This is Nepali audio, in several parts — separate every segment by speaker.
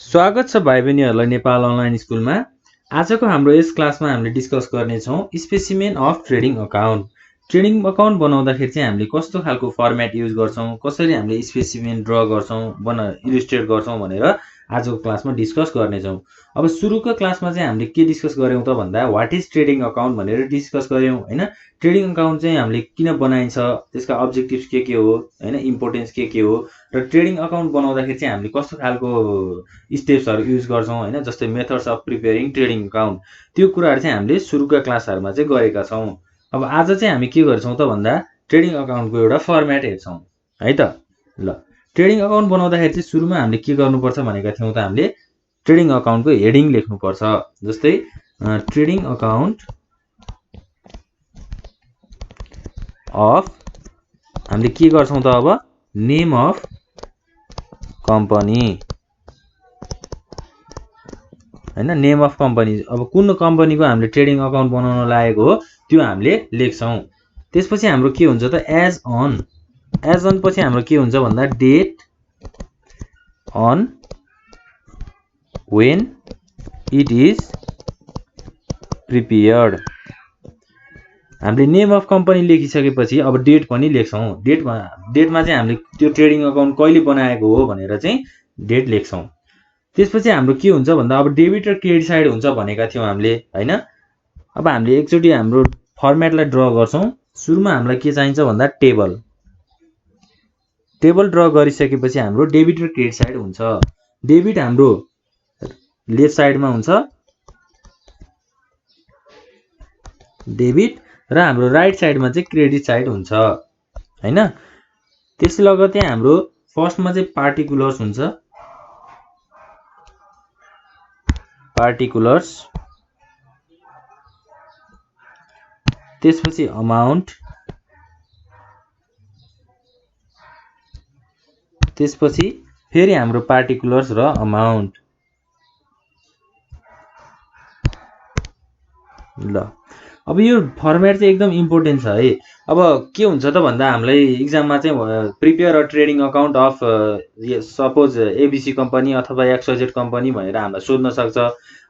Speaker 1: स्वागत छ भाइ बहिनीहरूलाई नेपाल अनलाइन स्कुलमा। आजको हाम्रो यस क्लासमा हामीले डिस्कस गर्नेछौँ specimen of trading account. Trading account बनाउँदाखेरि चाहिँ हामीले कस्तो खालको फर्मेट युज गर्छौँ, कसरी हामीले स्पेसिमेन ड्र गर्छौँ, इलिस्ट्रेट गर्छौँ भनेर आजको क्लासमा डिस्कस गर्नेछौँ। अब सुरुको क्लासमा चाहिँ हामीले के डिस्कस गऱ्यौँ त भन्दा व्हाट इज ट्रेडिङ अकाउन्ट भनेर डिस्कस गऱ्यौँ हैन। ट्रेडिङ अकाउन्ट चाहिँ हामीले किन बनाइन्छ, त्यसका अब्जेक्टिभ्स के हो हैन, इम्पोर्टेन्स के हो र ट्रेडिङ अकाउन्ट बनाउँदाखेरि चाहिँ हामीले कस्तो खालको स्टेप्सहरू युज गर्छौँ हैन, जस्तै methods of preparing trading account, त्यो कुराहरू चाहिँ हामीले सुरुका क्लासहरूमा चाहिँ गरेका छौँ। अब आज चाहिँ हामी के गर्छौँ त भन्दा ट्रेडिङ अकाउन्टको एउटा फर्मेट हेर्छौँ है त। ल ट्रेडिङ अकाउन्ट बनाउँदाखेरि चाहिँ सुरुमा हामीले के गर्नुपर्छ भनेका थियौँ त, हामीले ट्रेडिङ अकाउन्टको हेडिङ लेख्नुपर्छ। जस्तै ट्रेडिङ अकाउन्ट अफ हामीले के गर्छौँ त, अब नेम अफ कम्पनी हैन, नेम अफ कम्पनी। अब कुन कम्पनीको हामीले ट्रेडिङ अकाउन्ट बनाउन लागेको हो त्यो हामीले लेख्छौँ। त्यसपछि हाम्रो के हुन्छ त, एज अन पछि हाम्रो के हुन्छ भन्दा date on when it is prepared. हामीले नेम अफ कम्पनी लेखिसकेपछि अब डेट पनि लेख्छौँ। डेटमा चाहिँ हामीले त्यो ट्रेडिङ अकाउन्ट कहिले बनाएको हो भनेर चाहिँ डेट लेख्छौँ। त्यसपछि हाम्रो के हुन्छ भन्दा अब डेबिट र क्रेडिट साइड हुन्छ भनेका थियौँ हामीले हैन। अब हामीले एकचोटि हाम्रो फर्मेटलाई ड्र गर्छौँ। सुरुमा हामीलाई के चाहिन्छ भन्दा टेबल ड्र गरिसकेपछि हाम्रो डेबिट र क्रेडिट साइड हुन्छ। डेबिट हाम्रो लेफ्ट साइडमा हुन्छ, डेबिट, र हाम्रो राइट साइडमा चाहिँ क्रेडिट साइड हुन्छ हैन। त्यसै लगतै हाम्रो फर्स्टमा चाहिँ पार्टिकुलर्स हुन्छ, पार्टिकुलर्स, त्यसपछि अमाउन्ट, त्यसपछि फेरि हाम्रो पार्टिकुलर्स र अमाउन्ट। ल अब यो फर्मेट चाहिँ एकदम इम्पोर्टेन्ट छ है। अब के हुन्छ त भन्दा हामीलाई इक्जाममा चाहिँ prepare a trading account of suppose ABC company अथवा एक्सवाइजेड कम्पनी भनेर हामीलाई सोध्न सक्छ।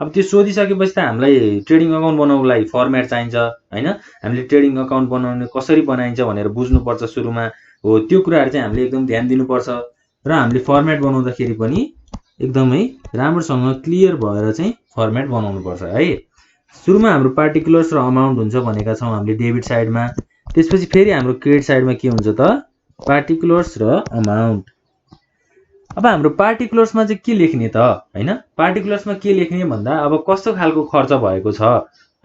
Speaker 1: अब त्यो सोधिसकेपछि त हामीलाई ट्रेडिङ अकाउन्ट बनाउनको लागि फर्मेट चाहिन्छ हैन। हामीले ट्रेडिङ अकाउन्ट बनाउने कसरी बनाइन्छ भनेर बुझ्नुपर्छ सुरुमा हो। त्यो कुराहरू चाहिँ हामीले एकदम ध्यान दिनुपर्छ र हामीले फर्मेट बनाउँदाखेरि पनि एकदमै राम्रोसँग क्लियर भएर चाहिँ फर्मेट बनाउनुपर्छ है। सुरुमा हाम्रो पार्टिकुलर्स र अमाउन्ट हुन्छ भनेका छौँ हामीले डेबिट साइडमा। त्यसपछि फेरि हाम्रो क्रेडिट साइडमा के हुन्छ त, पार्टिकुलर्स र अमाउन्ट। अब हाम्रो पार्टिकुलर्समा चाहिँ के लेख्ने त हैन। पार्टिकुलर्समा के लेख्ने भन्दा अब कस्तो खालको खर्च भएको छ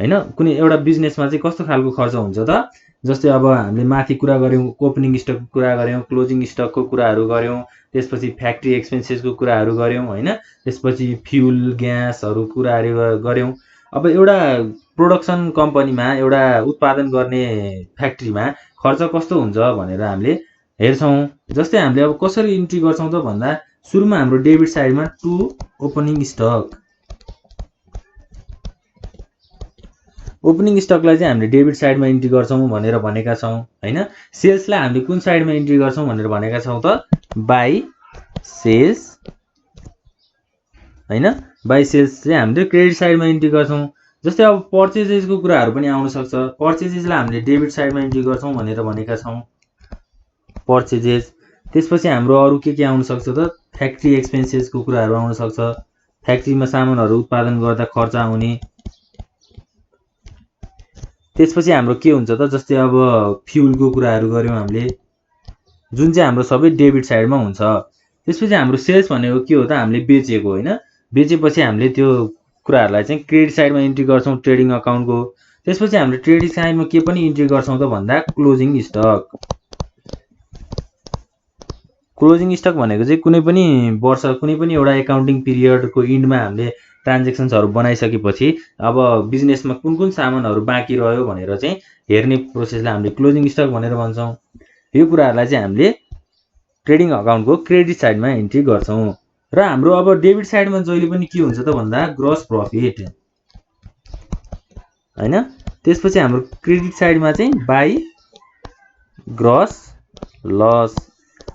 Speaker 1: हैन, कुनै एउटा बिजनेसमा चाहिँ कस्तो खालको खर्च हुन्छ त। जस्तै अब हामीले माथि कुरा गऱ्यौँ, ओपनिङ स्टकको कुरा गऱ्यौँ, क्लोजिङ स्टकको कुराहरू गऱ्यौँ, त्यसपछि फ्याक्ट्री एक्सपेन्सेसको कुराहरू गऱ्यौँ हैन, त्यसपछि फ्युल ग्यासहरू कुराहरू गऱ्यौँ। अब एउटा प्रोडक्सन कम्पनीमा, एउटा उत्पादन गर्ने फ्याक्ट्रीमा खर्च कस्तो हुन्छ भनेर हामीले हेर्छौँ। जस्तै हामीले अब कसरी इन्ट्री गर्छौँ त भन्दा सुरुमा हाम्रो डेबिट साइडमा टु ओपनिङ स्टकलाई चाहिँ हामीले डेबिट साइडमा इन्ट्री गर्छौँ भनेर भनेका छौँ हैन। सेल्सलाई हामीले कुन साइडमा इन्ट्री गर्छौँ भनेर भनेका छौँ त, बाई सेल्स हैन। बाई सेल्स चाहिँ हामीले क्रेडिट साइडमा इन्ट्री गर्छौँ। जस्तै अब पर्चेजेसको कुराहरू पनि आउन सक्छ। पर्चेजेसलाई हामीले डेबिट साइडमा इन्ट्री गर्छौँ भनेर भनेका छौँ, पर्चेजेस। त्यसपछि हाम्रो अरू के आउन सक्छ त, फ्याक्ट्री एक्सपेन्सेसको कुराहरू आउन सक्छ, फ्याक्ट्रीमा सामानहरू उत्पादन गर्दा खर्च आउने। त्यसपछि हाम्रो के हुन्छ त, जस्तै अब फ्युलको कुराहरू गऱ्यौँ हामीले, जुन चाहिँ हाम्रो सबै डेबिट साइडमा हुन्छ। त्यसपछि हाम्रो सेल्स भनेको के हो त, हामीले बेचेको हैन। बेचेपछि हामीले त्यो कुराहरूलाई चाहिँ क्रेडिट साइडमा इन्ट्री गर्छौँ ट्रेडिङ अकाउन्टको। त्यसपछि हामीले ट्रेडिङ साइडमा के पनि इन्ट्री गर्छौँ त भन्दा क्लोजिङ स्टक। क्लोजिङ स्टक भनेको चाहिँ कुनै पनि वर्ष, कुनै पनि एउटा एकाउन्टिङ पिरियडको इन्डमा हामीले ट्रान्जेक्सन्सहरू बनाइसकेपछि अब बिजनेसमा कुन कुन सामानहरू बाँकी रह्यो भनेर चाहिँ हेर्ने प्रोसेसलाई हामीले क्लोजिङ स्टक भनेर भन्छौँ। यो कुराहरूलाई चाहिँ हामीले ट्रेडिङ अकाउन्टको क्रेडिट साइडमा इन्ट्री गर्छौँ। र हाम्रो अब डेबिट साइडमा जहिले पनि के हुन्छ त भन्दा ग्रस प्रफिट हैन। त्यसपछि हाम्रो क्रेडिट साइडमा चाहिँ बाई ग्रस लस।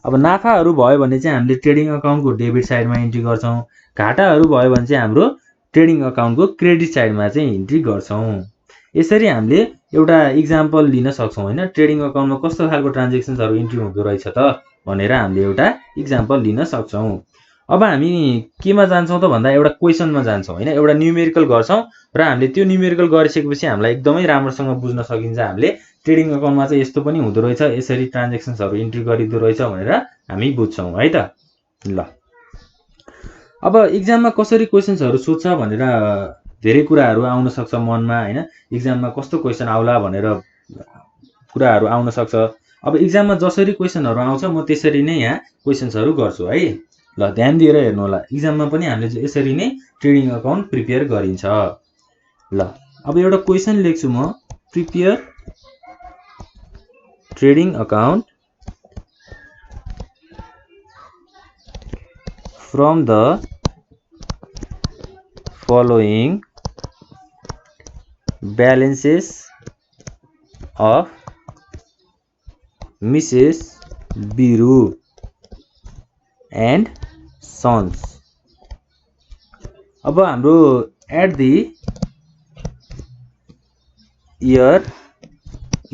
Speaker 1: अब नाफाहरू भयो भने चाहिँ हामीले ट्रेडिङ अकाउन्टको डेबिट साइडमा इन्ट्री गर्छौँ, घाटाहरू भयो भने चाहिँ हाम्रो ट्रेडिङ अकाउन्टको क्रेडिट साइडमा चाहिँ इन्ट्री गर्छौँ। यसरी हामीले एउटा इक्जाम्पल लिन सक्छौँ हैन, ट्रेडिङ अकाउन्टमा कस्तो खालको ट्रान्जेक्सन्सहरू इन्ट्री हुँदो रहेछ त भनेर हामीले एउटा इक्जाम्पल लिन सक्छौँ। अब हामी केमा जान्छौँ त भन्दा एउटा क्वेसनमा जान्छौँ हैन, एउटा न्युमेरिकल गर्छौँ र हामीले त्यो न्युमेरिकल गरिसकेपछि हामीलाई एकदमै राम्रोसँग बुझ्न सकिन्छ हामीले ट्रेडिङ अकाउन्टमा चाहिँ यस्तो पनि हुँदो रहेछ, यसरी ट्रान्जेक्सन्सहरू इन्ट्री गरिदो रहेछ भनेर हामी बुझ्छौँ है त। ल अब इक्जाममा कसरी क्वेसन्सहरू सोध्छ भनेर धेरै कुराहरू आउन सक्छ मनमा हैन, इक्जाममा कस्तो क्वेसन आउला भनेर कुराहरू आउन सक्छ। अब इक्जाममा जसरी क्वेसनहरू आउँछ म त्यसरी नै यहाँ क्वेसन्सहरू गर्छु है। ल ध्यान दिएर हेर्नु होला, इक्जाममा पनि हामीले यसरी नै ट्रेडिङ अकाउन्ट प्रिपेयर गरिन्छ। ल अब एउटा क्वेसन लेख्छु म, prepare trading account from the following balances of Mrs. Biru and Sons। अब हाम्रो at the year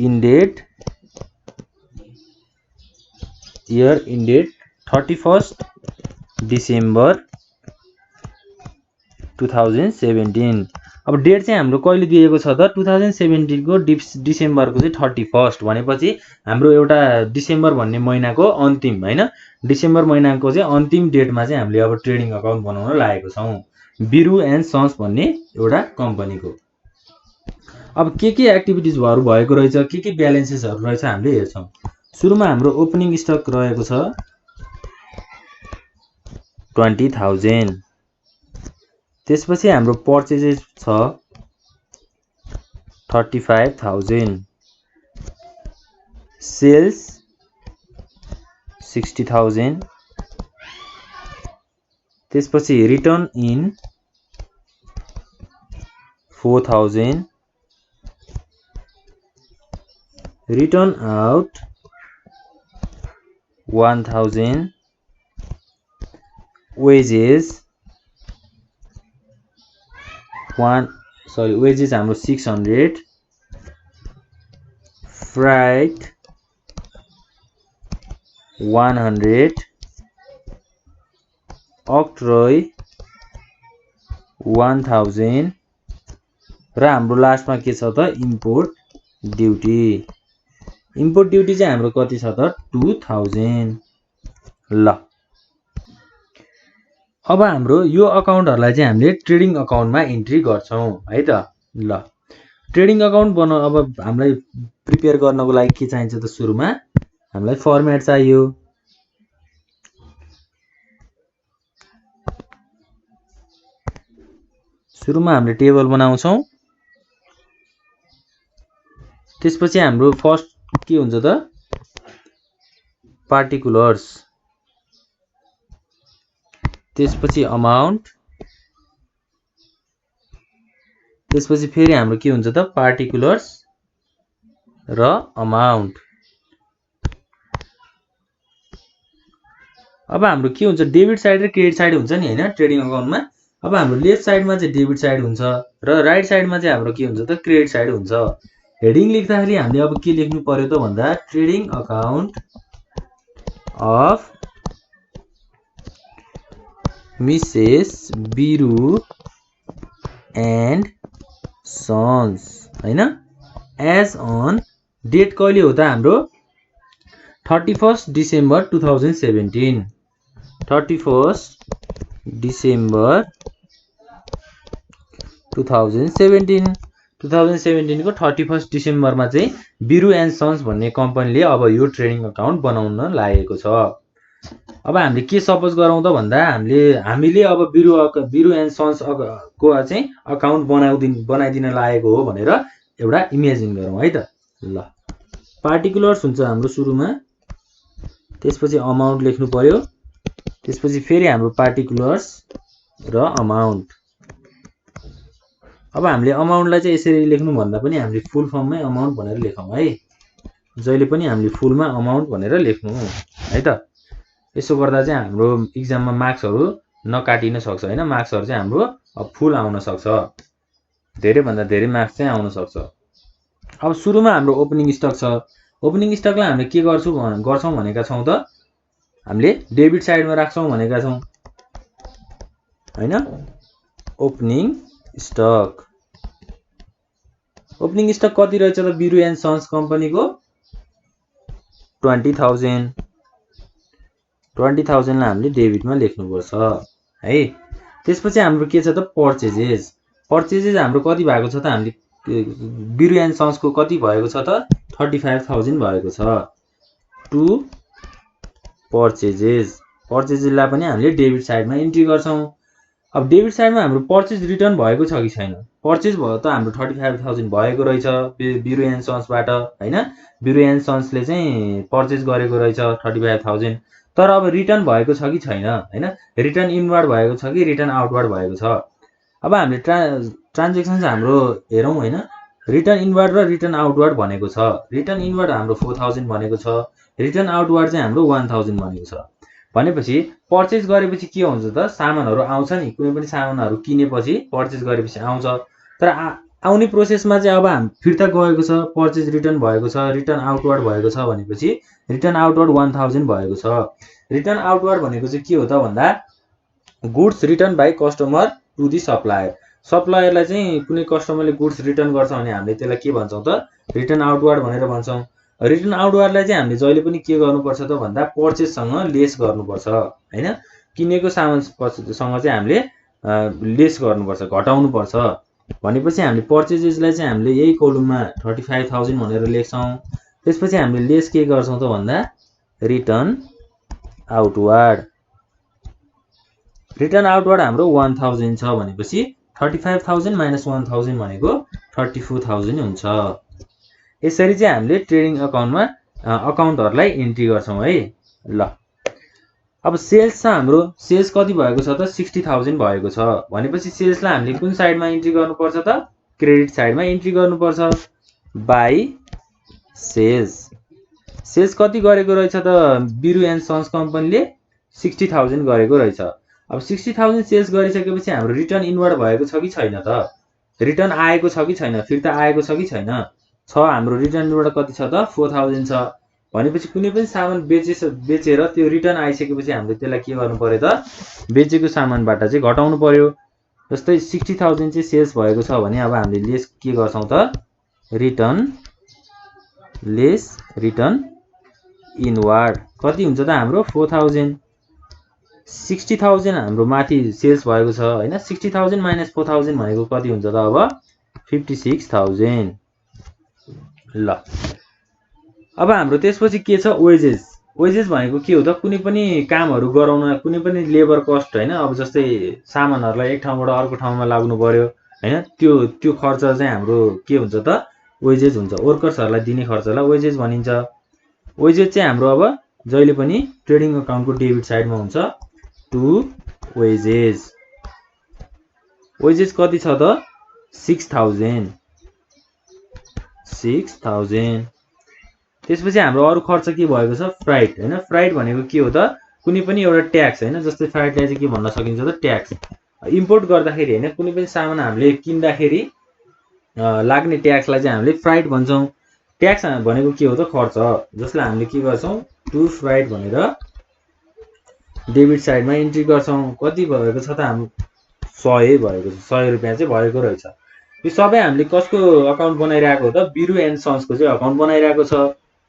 Speaker 1: ended 31st December 2017। अब डेट चाहिँ हाम्रो कहिले दिएको छ त 2017 को डिसेम्बरको चाहिँ 31st भनेपछि हाम्रो एउटा डिसेम्बर भन्ने महिनाको अन्तिम हैन, डिसेम्बर महिनाको चाहिँ अन्तिम डेटमा चाहिँ हामीले अब ट्रेडिङ अकाउन्ट बनाउन लागेको छौं बिरु एन्ड सन्स भन्ने एउटा कम्पनीको। अब के एक्टिभिटिजहरु भएको रहेछ, के ब्यालेन्सेसहरु रहेछ हामीले हेर्छौं। सुरुमा हाम्रो ओपनिङ स्टक रहेको छ 20,000, त्यसपछि हाम्रो पर्चेजेस छ 35,000, सेल्स 60,000, त्यसपछि return in 4,000, return out 1,000, wages wages हाम्रो 600, फ्राइट 100, अक्ट्रोय 1000 र हाम्रो लास्टमा के छ त इम्पोर्ट ड्युटी। इम्पोर्ट ड्युटी चाहिँ हाम्रो कति छ त 2000। ल अब हाम्रो यो अकाउन्टहरुलाई चाहिँ हामीले ट्रेडिङ अकाउन्टमा इन्ट्री गर्छौं है त। ल ट्रेडिङ अकाउन्ट अब हामीलाई प्रिपेयर गर्नको लागि के चाहिन्छ त, सुरुमा हामीलाई फर्मेट चाहियो। सुरुमा हामीले टेबल बनाउँछौं, त्यसपछि हाम्रो फर्स्ट के हुन्छ त पार्टिकुलर्स, त्यसपछि अमाउन्ट, त्यसपछि फेरि हाम्रो के हुन्छ त पार्टिकुलर्स र अमाउन्ट। अब हाम्रो के हुन्छ डेबिट साइड र क्रेडिट साइड हुन्छ नि हैन ट्रेडिङ अकाउन्टमा। अब हाम्रो लेफ्ट साइडमा चाहिँ डेबिट साइड हुन्छ र राइट साइडमा चाहिँ हाम्रो के हुन्छ त क्रेडिट साइड हुन्छ। हेडिङ लेख्दाखेरि हामीले अब के लेख्नु पर्यो त भन्दा trading account of Mrs Biru and sons हैन, एज अन डेट कहिले हो त हाम्रो 31st डिसेम्बर 2017, 31st डिसेम्बर 2017। 2017 को 31st डिसेम्बरमा चाहिँ बिरु एन्ड सन्स भन्ने कम्पनीले अब यो ट्रेडिङ अकाउन्ट बनाउन लागेको छ। अब हामीले के सपोज गरौँ त भन्दा हामीले अब बिरु एन्ड सन्स को चाहिँ अकाउन्ट बनाइदिन लागेको हो भनेर एउटा इमेजिन गरौँ है त। ल पार्टिकुलर्स हुन्छ हाम्रो सुरुमा, त्यसपछि अमाउन्ट लेख्नु पर्यो, त्यसपछि फेरि हाम्रो पार्टिकुलर्स र अमाउन्ट। अब हामीले अमाउन्टलाई चाहिँ यसरी लेख्नु भन्दा पनि हामीले फुल फर्ममै अमाउन्ट भनेर लेखौँ है, जहिले पनि हामीले फुलमा अमाउन्ट भनेर लेख्नु है त। यसो गर्दा चाहिँ हाम्रो इक्जाममा मार्क्सहरु नकाटिन सक्छ हैन, मार्क्सहरु चाहिँ हाम्रो फुल आउन सक्छ, धेरै भन्दा धेरै मार्क्स चाहिँ आउन सक्छ। अब सुरुमा हाम्रो ओपनिङ स्टक छ। ओपनिङ स्टकलाई हामीले के गर्छौं भनेका छौं त, हामीले डेबिट साइडमा राख्छौं भनेका छौं हैन। ओपनिङ स्टक कति रहेछ त, बिरु एन्ड सन्स कम्पनीको 20,000 लाई हामीले डेबिटमा लेख्नुपर्छ है। त्यसपछि हाम्रो के छ त, पर्चेजेस हाम्रो कति भएको छ त, हामीले बिरु एन्ड सन्सको कति भएको छ त 35,000 भएको छ। टु पर्चेजेसलाई पनि हामीले डेबिट साइडमा इन्ट्री गर्छौं। अब डेबिट साइडमा हाम्रो पर्चेज रिटर्न भएको छ कि छैन, पर्चेज भयो त हाम्रो 35,000 भएको रहेछ बिरु एन्ड सन्सबाट हैन। बिरु एन्ड सन्सले चाहिँ पर्चेज गरेको रहेछ 35,000, तर अब रिटर्न भएको छ कि छैन हैन, रिटर्न इनवार्ड भएको छ कि रिटर्न आउटवार्ड भएको छ। अब हामीले ट्रान्जेक्सन हाम्रो हेरौं हैन, रिटर्न इनवार्ड र रिटर्न आउटवार्ड भनेको छ। रिटर्न इनवार्ड हाम्रो 4,000 भनेको छ, रिटर्न आउटवार्ड चाहिँ हाम्रो 1,000 भनेको छ। भनेपछि पर्चेज गरेपछि के हुन्छ त, सामानहरु आउँछ नि, कुनै पनि सामानहरु किनेपछि पर्चेज गरेपछि आउँछ, तर आउने प्रोसेसमा चाहिँ अब हामी फिर्ता गएको छ, पर्चेज रिटर्न भएको छ, रिटर्न आउटवार्ड भएको छ भनेपछि रिटर्न आउटवार्ड 1,000 भएको छ। रिटर्न आउटवार्ड भनेको चाहिँ के हो त भन्दा, goods return by customer to the supplier. सप्लायरलाई चाहिँ कुनै कस्टमरले गुड्स रिटर्न गर्छ भने हामीले त्यसलाई के भन्छौं त, रिटर्न आउटवार्ड भनेर भन्छौं। रिटर्न आउटवार्डलाई चाहिँ हामीले जहिले पनि के गर्नुपर्छ त भन्दा, पर्चेजसँग लेस गर्नुपर्छ हैन। किनेको सामानसँग चाहिँ हामीले लेस गर्नुपर्छ, घटाउनु पर्छ। भनेपछि हामीले पर्चेजेसलाई चाहिँ हामीले यही कोलममा 35,000 भनेर लेख्छौं। त्यसपछि हामीले लेस के गर्छौं त भन्दा, रिटर्न आउटवार्ड हाम्रो 1,000 छ भनेपछि 35,000 माइनस 1,000 भनेको 34,000 हुन्छ। यसरी चाहिँ हामीले ट्रेडिङ अकाउन्टमा अकाउन्टहरुलाई इन्ट्री गर्छौं है। ल अब सेल्स छ हाम्रो, सेल्स कति भएको छ त 60,000 भएको छ भनेपछि सेल्सलाई हामीले कुन साइडमा इन्ट्री गर्नुपर्छ त, क्रेडिट साइडमा इन्ट्री गर्नुपर्छ। बाइ सेल्स कति गरेको रहेछ त, बिरु एन्ड सन्स कम्पनीले 60,000 गरेको रहेछ। अब 60,000 सेल्स गरिसकेपछि हाम्रो रिटर्न इनवार्ड भएको छ कि छैन त, रिटर्न आएको छ कि छैन, फिर्ता आएको छ कि छैन, छ। हाम्रो रिटर्न इनवार्ड कति छ त 4,000 छ। भनेपछि कुनै पनि सामान बेचेर त्यो रिटर्न आइसकेपछि हामीले त्यसलाई के गर्नु पर्यो त, बेचेको सामानबाट चाहिँ घटाउनु पर्यो। जस्तै 60,000 चाहिँ सेल्स भएको छ भने अब हामीले लेस के गर्छौं त, रिटर्न इनवार्ड कति हुन्छ त हाम्रो 4,000। 60,000 हाम्रो माथि सेल्स भएको छ हैन, 60,000 माइनस 4,000 भनेको कति हुन्छ त अब 56,000। ल अब हाम्रो त्यसपछि के छ, वेजेस भनेको के हो त, कुनै पनि कामहरु गराउन कुनै पनि लेबर कस्ट हैन। अब जस्तै सामानहरुलाई एक ठाउँबाट अर्को ठाउँमा लाग्नु पर्यो हैन, त्यो खर्च चाहिँ हाम्रो के हुन्छ त, वेजेस हुन्छ। वर्कर्सहरुलाई दिने खर्चलाई वेजेस भनिन्छ। वेजेस चाहिँ हाम्रो अब जहिले पनि ट्रेडिङ अकाउन्टको डेबिट साइडमा हुन्छ। टु वेजेस कति छ त 6,000। त्यसपछि हाम्रो अरु खर्च के भएको छ, फ्राइट हैन। फ्राइट भनेको के हो त, कुनै पनि एउटा ट्याक्स हैन। जस्तै फ्राइटलाई चाहिँ के भन्न सकिन्छ त, ट्याक्स। इम्पोर्ट गर्दाखेरि हैन, कुनै पनि सामान हामीले किन्दाखेरि लाग्ने ट्याक्सलाई चाहिँ हामीले फ्राइट भन्छौं। ट्याक्स भनेको के हो त, खर्च, जसलाई हामीले के गर्छौं, टु फ्राइट भनेर डेबिट साइडमा इन्ट्री गर्छौं। कति भएको छ त हाम्रो 100 भएको छ, 100 रुपैयाँ चाहिँ भएको रहेछ। यो सबै हामीले कसको अकाउन्ट बनाइरहेको हो त, बिरु एन्ड सन्सको चाहिँ अकाउन्ट बनाइरहेको छ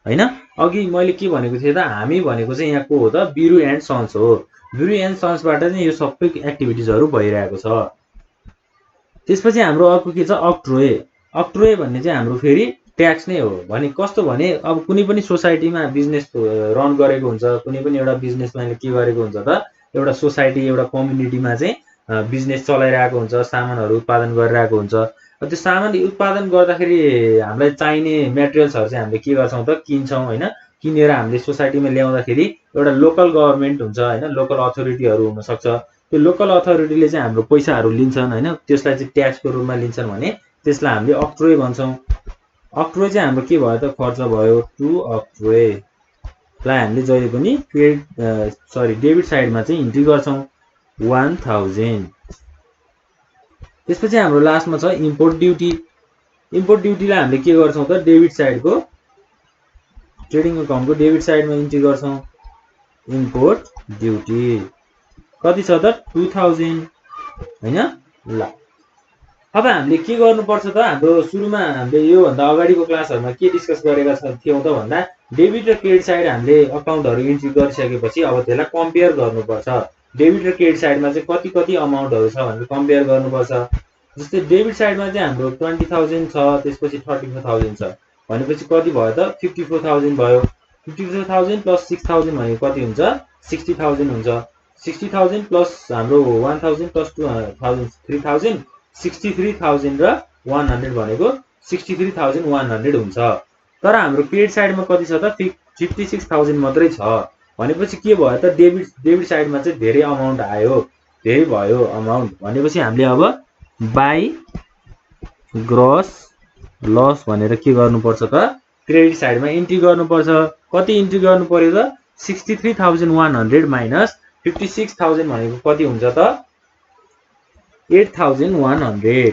Speaker 1: हैन। अघि मैले के भनेको थिएँ त, हामी भनेको चाहिँ यहाँ को हो त, बिरु एन्ड सन्स हो। बिरु एन्ड सन्सबाट चाहिँ यो सबै एक्टिभिटिजहरु भइरहेको छ। त्यसपछि हाम्रो अर्को के छ, अक्ट्रोए भन्ने चाहिँ हाम्रो फेरि ट्याक्स नै हो। भने कस्तो भने, अब कुनै पनि सोसाइटीमा बिजनेस रन गरेको हुन्छ, कुनै पनि एउटा बिजनेसम्यानले के गरेको हुन्छ त, एउटा सोसाइटी एउटा कम्युनिटीमा चाहिँ बिजनेस चलाइरहेको हुन्छ, सामानहरु उत्पादन गरिरहेको हुन्छ। त्यो सामान उत्पादन गर्दाखेरि हामीलाई चाहिने मटेरियल्सहरु चाहिँ हामीले के गर्छौं त, किन्छौं हैन। किनेर हामीले सोसाइटीमा ल्याउँदाखेरि एउटा लोकल गभर्नमेन्ट हुन्छ हैन, लोकल अथोरिटीहरु हुन सक्छ। त्यो लोकल अथोरिटीले चाहिँ हाम्रो पैसाहरु लिन्छन् हैन, त्यसलाई चाहिँ ट्याक्सको रूपमा लिन्छन् भने त्यसलाई हामीले अक्ट्रोए भन्छौं। अक्ट्रोए चाहिँ हाम्रो के भयो त, खर्च भयो। टु अक्ट्रोए लाई हामीले जहिले पनि डेबिट साइडमा चाहिँ इन्ट्री गर्छौँ 1000। त्यसपछि हाम्रो लास्टमा छ इम्पोर्ट ड्युटी। इम्पोर्ट ड्युटीलाई हामीले के गर्छौँ त डेबिट साइडको ट्रेडिङ अकाउन्टको डेबिट साइडमा इन्ट्री गर्छौँ इम्पोर्ट ड्युटी कति छ त 2000 हैन। ल अब हामीले के गर्नुपर्छ त हाम्रो सुरुमा हामीले यो भन्दा अगाडिको क्लासहरुमा के डिस्कस गरेका थियौं त भन्दा डेबिट र क्रेडिट साइड हामीले अकाउन्टहरु इन्ट्री गरिसकेपछि अब त्यसलाई कम्पेयर गर्नुपर्छ। डेबिट र क्रेडिट साइडमा चाहिँ कति कति अमाउन्टहरु छ भनेर कम्पेयर गर्नुपर्छ। जस्तै डेबिट साइडमा चाहिँ हाम्रो 20000 छ, त्यसपछि 34000 छ भनेपछि कति भयो त 54000 भयो। 54000 प्लस 6000 भनेको कति हुन्छ 60000 हुन्छ। 60000 प्लस हाम्रो 1000 प्लस 2000 3000 63000 र 100 भनेको 63100 हुन्छ। तर हाम्रो क्रेडिट साइडमा कति छ त 56000 मात्रै छ भनेपछि के भयो त डेबिट साइडमा चाहिँ धेरै अमाउन्ट आयो, धेरै भयो अमाउन्ट भनेपछि हामीले अब बाइ ग्रस लस भनेर के गर्नुपर्छ त क्रेडिट साइडमा इन्ट्री गर्नुपर्छ। कति इन्ट्री गर्नु पर्यो त 63100 माइनस 56000 भनेको कति हुन्छ त 8100।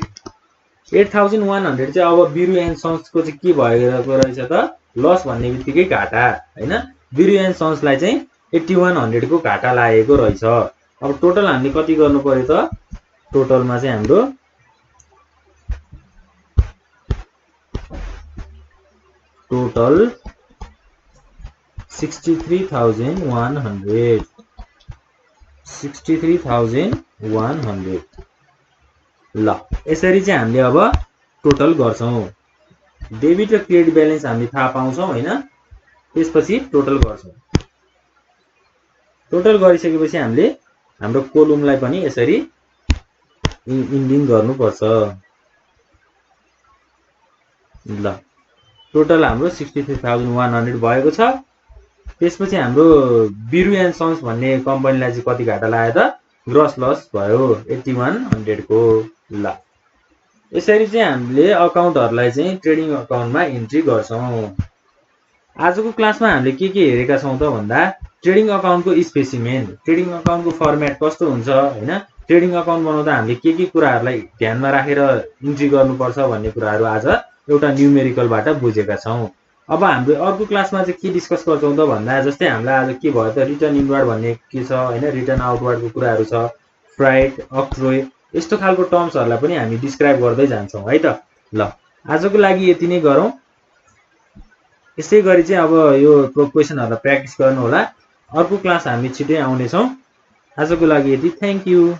Speaker 1: 8100 चाहिँ अब बिरु एन्ड सन्सको चाहिँ के भएको रहेछ त लस भन्ने बित्तिकै घाटा हैन। बिरु एन्ड सन्सलाई चाहिँ 8100 को घाटा लागेको रहेछ। अब टोटल हामीले कति गर्नु पर्यो त टोटलमा चाहिँ हाम्रो टोटल 63100 63100। ल यसरी चाहिँ हामीले अब टोटल गर्छौं। डेबिट र क्रेडिट ब्यालेन्स हामीले थाहा पाउँछौं हैन। त्यसपछि टोटल गर्छौं। टोटल गरिसकेपछि हामीले हाम्रो कोलमलाई पनि यसरी इन्डिङ गर्नुपर्छ। ल टोटल हाम्रो 63100 भएको छ। त्यसपछि हाम्रो बिरु एन्ड सन्स भन्ने कम्पनीलाई चाहिँ कति घाटा लाग्यो त ग्रस लस भयो 8100 को। ल यसरी चाहिँ हामीले अकाउन्टहरुलाई चाहिँ ट्रेडिङ अकाउन्टमा इन्ट्री गर्छौं। आजको क्लासमा हामीले के हेरेका छौं त भन्दा ट्रेडिङ अकाउन्टको स्पेसिमेन, ट्रेडिङ अकाउन्टको फर्मेट कस्तो हुन्छ हैन, ट्रेडिङ अकाउन्ट बनाउँदा हामीले के कुराहरुलाई ध्यानमा राखेर इन्ट्री गर्नुपर्छ भन्ने कुराहरु आज एउटा न्यूमेरिकलबाट बुझेका छौं। अब हाम्रो अर्को क्लासमा चाहिँ के डिस्कस गर्छौं त भन्दा जस्तै हामीलाई आज के भयो त रिटर्न इनवर्ड भन्ने के छ हैन, रिटर्न आउटवर्डको कुराहरु छ, फ्राइट अक्ट्रोय यस्तो खालको टर्म्सहरुलाई पनि हामी डिस्क्राइब गर्दै जान्छौं है त। ल आजको लागि यति नै गरौँ। यसै गरी चाहिँ अब यो क्वेशनहरुलाई प्र्याक्टिस गर्नु होला। अर्को क्लास हामी छिटै आउने छौं। आजको लागि यति। Thank you.